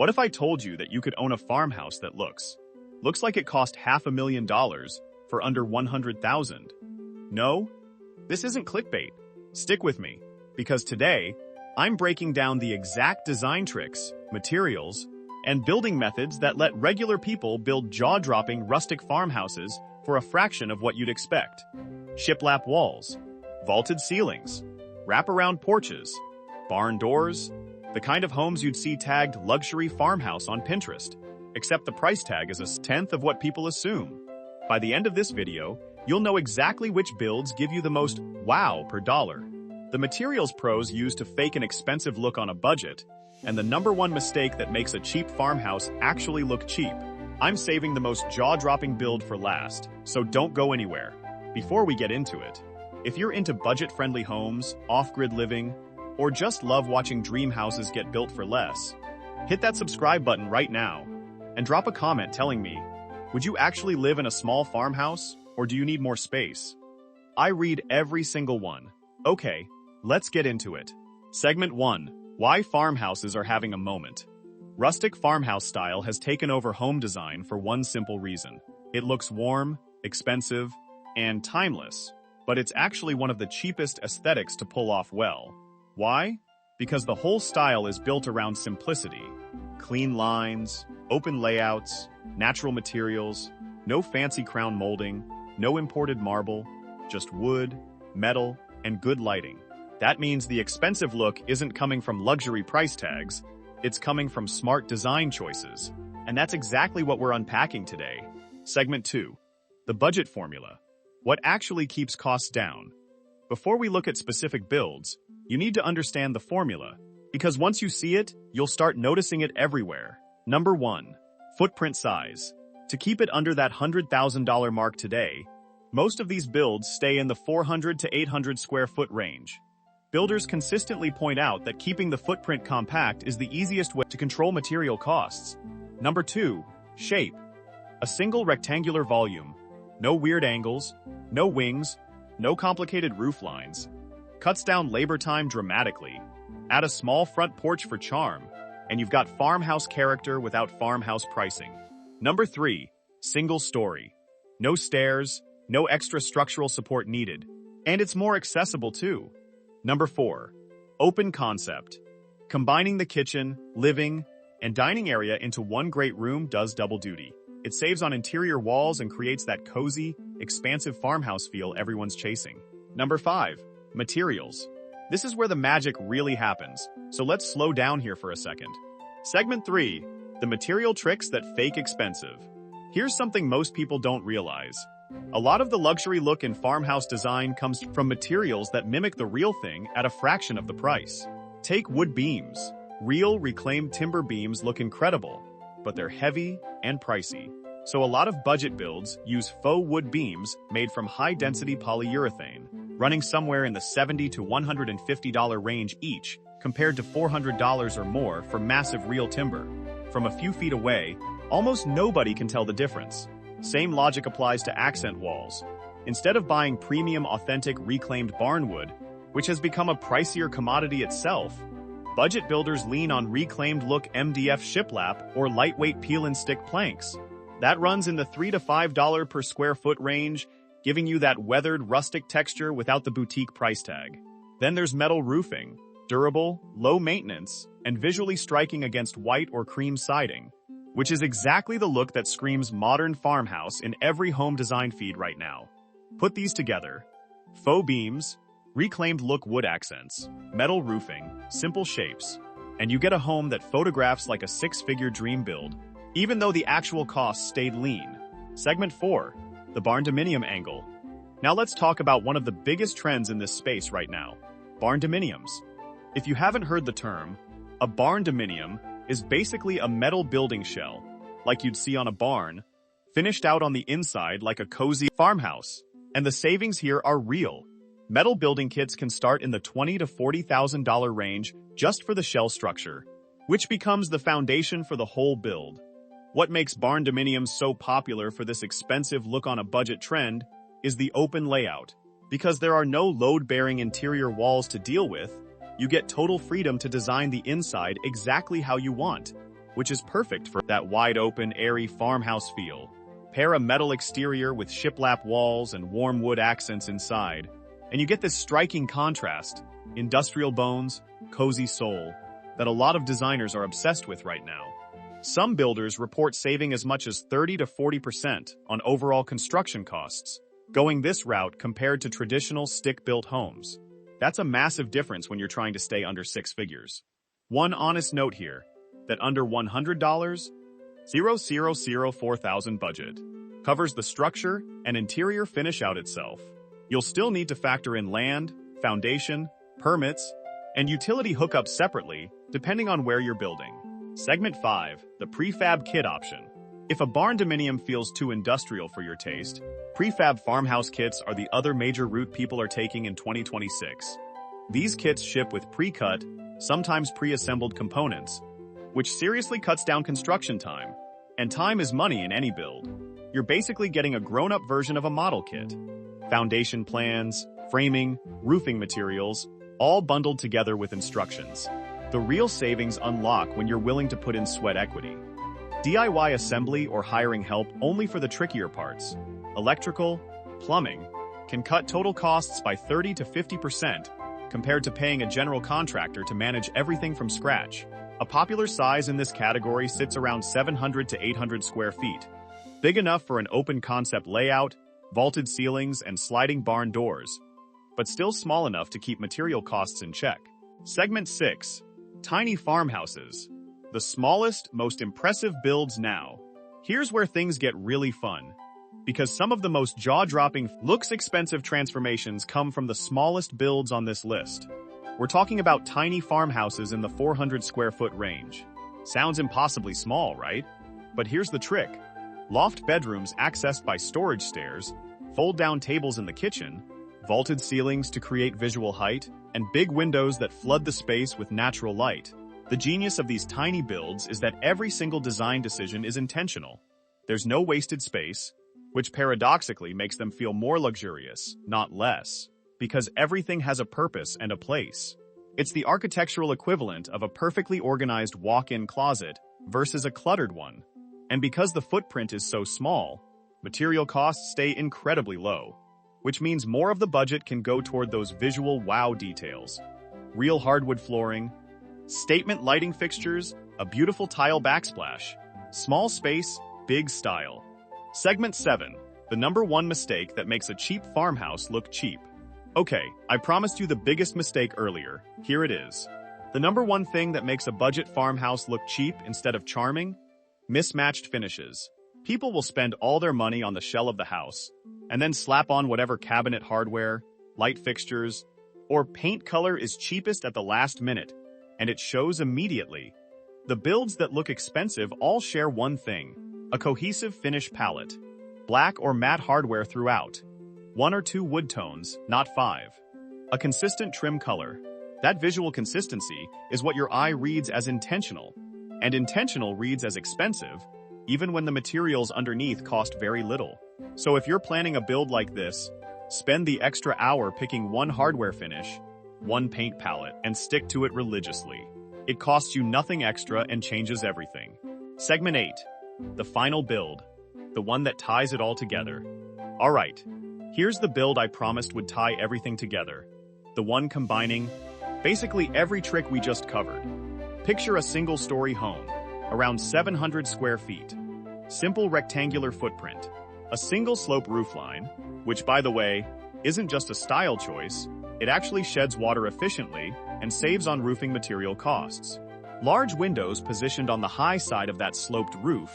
What if I told you that you could own a farmhouse that looks like it cost $500,000 for under 100,000? No? This isn't clickbait. Stick with me, because today, I'm breaking down the exact design tricks, materials, and building methods that let regular people build jaw-dropping rustic farmhouses for a fraction of what you'd expect. Shiplap walls, vaulted ceilings, wraparound porches, barn doors, the kind of homes you'd see tagged luxury farmhouse on Pinterest, except the price tag is a tenth of what people assume. By the end of this video, you'll know exactly which builds give you the most wow per dollar, the materials pros use to fake an expensive look on a budget, and the #1 mistake that makes a cheap farmhouse actually look cheap. I'm saving the most jaw-dropping build for last, so don't go anywhere. Before we get into it, if you're into budget-friendly homes, off-grid living, or just love watching dream houses get built for less, hit that subscribe button right now and drop a comment telling me, would you actually live in a small farmhouse, or do you need more space? I read every single one. Okay, let's get into it. Segment 1. Why farmhouses are having a moment. Rustic farmhouse style has taken over home design for one simple reason. It looks warm, expensive, and timeless, but it's actually one of the cheapest aesthetics to pull off well. Why? Because the whole style is built around simplicity. Clean lines, open layouts, natural materials, no fancy crown molding, no imported marble, just wood, metal, and good lighting. That means the expensive look isn't coming from luxury price tags, it's coming from smart design choices. And that's exactly what we're unpacking today. Segment 2. The budget formula. What actually keeps costs down? Before we look at specific builds, you need to understand the formula, because once you see it, you'll start noticing it everywhere. Number 1. Footprint size. To keep it under that $100,000 mark today, most of these builds stay in the 400 to 800 square foot range. Builders consistently point out that keeping the footprint compact is the easiest way to control material costs. Number 2. Shape. A single rectangular volume. No weird angles, no wings, no complicated roof lines. Cuts down labor time dramatically. Add a small front porch for charm, and you've got farmhouse character without farmhouse pricing. Number 3. Single story. No stairs, no extra structural support needed. And it's more accessible too. Number 4. Open concept. Combining the kitchen, living, and dining area into one great room does double duty. It saves on interior walls and creates that cozy, expansive farmhouse feel everyone's chasing. Number 5. Materials. This is where the magic really happens, so let's slow down here for a second. Segment 3. The material tricks that fake expensive. Here's something most people don't realize. A lot of the luxury look in farmhouse design comes from materials that mimic the real thing at a fraction of the price. Take wood beams. Real, reclaimed timber beams look incredible, but they're heavy and pricey. So a lot of budget builds use faux wood beams made from high-density polyurethane, running somewhere in the $70 to $150 range each, compared to $400 or more for massive real timber. From a few feet away, almost nobody can tell the difference. Same logic applies to accent walls. Instead of buying premium authentic reclaimed barnwood, which has become a pricier commodity itself, budget builders lean on reclaimed look MDF shiplap or lightweight peel and stick planks. That runs in the $3 to $5 per square foot range, giving you that weathered rustic texture without the boutique price tag. Then there's metal roofing, durable, low maintenance, and visually striking against white or cream siding, which is exactly the look that screams modern farmhouse in every home design feed right now. Put these together: faux beams, reclaimed look wood accents, metal roofing, simple shapes, and you get a home that photographs like a six-figure dream build, even though the actual costs stayed lean. Segment 4. The Barndominium angle. Now let's talk about one of the biggest trends in this space right now: barndominiums. If you haven't heard the term, a barndominium is basically a metal building shell, like you'd see on a barn, finished out on the inside like a cozy farmhouse. And the savings here are real. Metal building kits can start in the $20,000 to $40,000 range just for the shell structure, which becomes the foundation for the whole build. What makes barndominiums so popular for this expensive look on a budget trend is the open layout. Because there are no load-bearing interior walls to deal with, you get total freedom to design the inside exactly how you want. which is perfect for that wide-open, airy farmhouse feel. Pair a metal exterior with shiplap walls and warm wood accents inside, and you get this striking contrast, industrial bones, cozy soul, that a lot of designers are obsessed with right now. Some builders report saving as much as 30 to 40% on overall construction costs, going this route compared to traditional stick-built homes. That's a massive difference when you're trying to stay under six figures. One honest note here, that under $100, 4,000 budget covers the structure and interior finish out itself. You'll still need to factor in land, foundation, permits, and utility hookups separately, depending on where you're building. Segment 5, the prefab kit option. If a barndominium feels too industrial for your taste, prefab farmhouse kits are the other major route people are taking in 2026. These kits ship with pre-cut, sometimes pre-assembled components, which seriously cuts down construction time. And time is money in any build. You're basically getting a grown-up version of a model kit. Foundation plans, framing, roofing materials, all bundled together with instructions. The real savings unlock when you're willing to put in sweat equity. DIY assembly or hiring help only for the trickier parts, electrical, plumbing, can cut total costs by 30 to 50% compared to paying a general contractor to manage everything from scratch. A popular size in this category sits around 700 to 800 square feet, big enough for an open concept layout, vaulted ceilings, and sliding barn doors, but still small enough to keep material costs in check. Segment 6. Tiny farmhouses. The smallest, most impressive builds now. Here's where things get really fun, because some of the most jaw-dropping, looks-expensive transformations come from the smallest builds on this list. We're talking about tiny farmhouses in the 400 square foot range. Sounds impossibly small, right? But here's the trick. Loft bedrooms accessed by storage stairs, fold-down tables in the kitchen, vaulted ceilings to create visual height, and big windows that flood the space with natural light. The genius of these tiny builds is that every single design decision is intentional. There's no wasted space, which paradoxically makes them feel more luxurious, not less, because everything has a purpose and a place. It's the architectural equivalent of a perfectly organized walk-in closet versus a cluttered one. And because the footprint is so small, material costs stay incredibly low, which means more of the budget can go toward those visual wow details. Real hardwood flooring, statement lighting fixtures, a beautiful tile backsplash, small space, big style. Segment 7, the #1 mistake that makes a cheap farmhouse look cheap. Okay, I promised you the biggest mistake earlier. Here it is. The #1 thing that makes a budget farmhouse look cheap instead of charming? Mismatched finishes. People will spend all their money on the shell of the house, and then slap on whatever cabinet hardware, light fixtures, or paint color is cheapest at the last minute, and it shows immediately. The builds that look expensive all share one thing: a cohesive finish palette. Black or matte hardware throughout. 1 or 2 wood tones, not 5. A consistent trim color. That visual consistency is what your eye reads as intentional, and intentional reads as expensive, even when the materials underneath cost very little. So if you're planning a build like this, spend the extra hour picking one hardware finish, one paint palette, and stick to it religiously. It costs you nothing extra and changes everything. Segment 8. The final build. The one that ties it all together. Alright, here's the build I promised would tie everything together. The one combining basically every trick we just covered. Picture a single-story home, around 700 square feet. Simple rectangular footprint. A single slope roofline, which by the way, isn't just a style choice, it actually sheds water efficiently and saves on roofing material costs. Large windows positioned on the high side of that sloped roof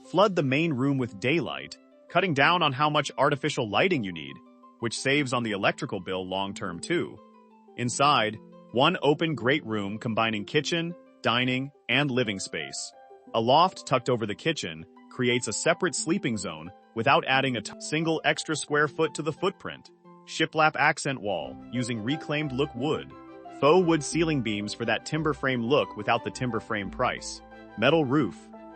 flood the main room with daylight, cutting down on how much artificial lighting you need, which saves on the electrical bill long-term too. Inside, one open great room combining kitchen, dining, and living space. A loft tucked over the kitchen creates a separate sleeping zone without adding a single extra square foot to the footprint. Shiplap accent wall using reclaimed look wood. Faux wood ceiling beams for that timber frame look without the timber frame price. Metal roof.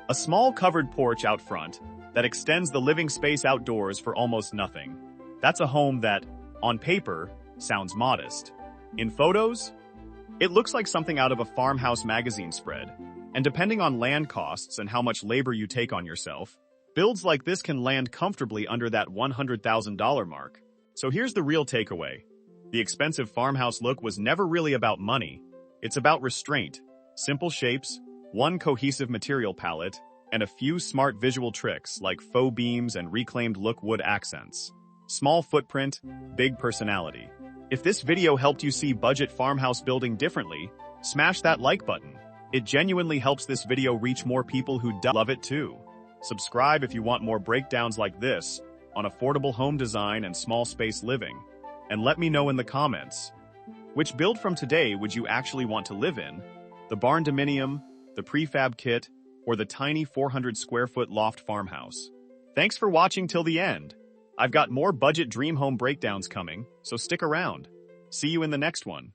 A small covered porch out front that extends the living space outdoors for almost nothing. That's a home that, on paper, sounds modest. In photos, it looks like something out of a Farmhouse magazine spread. And depending on land costs and how much labor you take on yourself, builds like this can land comfortably under that $100,000 mark. So here's the real takeaway. The expensive farmhouse look was never really about money. It's about restraint, simple shapes, one cohesive material palette, and a few smart visual tricks like faux beams and reclaimed look wood accents. Small footprint, big personality. If this video helped you see budget farmhouse building differently, smash that like button. It genuinely helps this video reach more people who love it too. Subscribe if you want more breakdowns like this on affordable home design and small space living. And let me know in the comments, which build from today would you actually want to live in? The Barndominium, the Prefab kit, or the tiny 400 square foot loft farmhouse? Thanks for watching till the end. I've got more budget dream home breakdowns coming, so stick around. See you in the next one.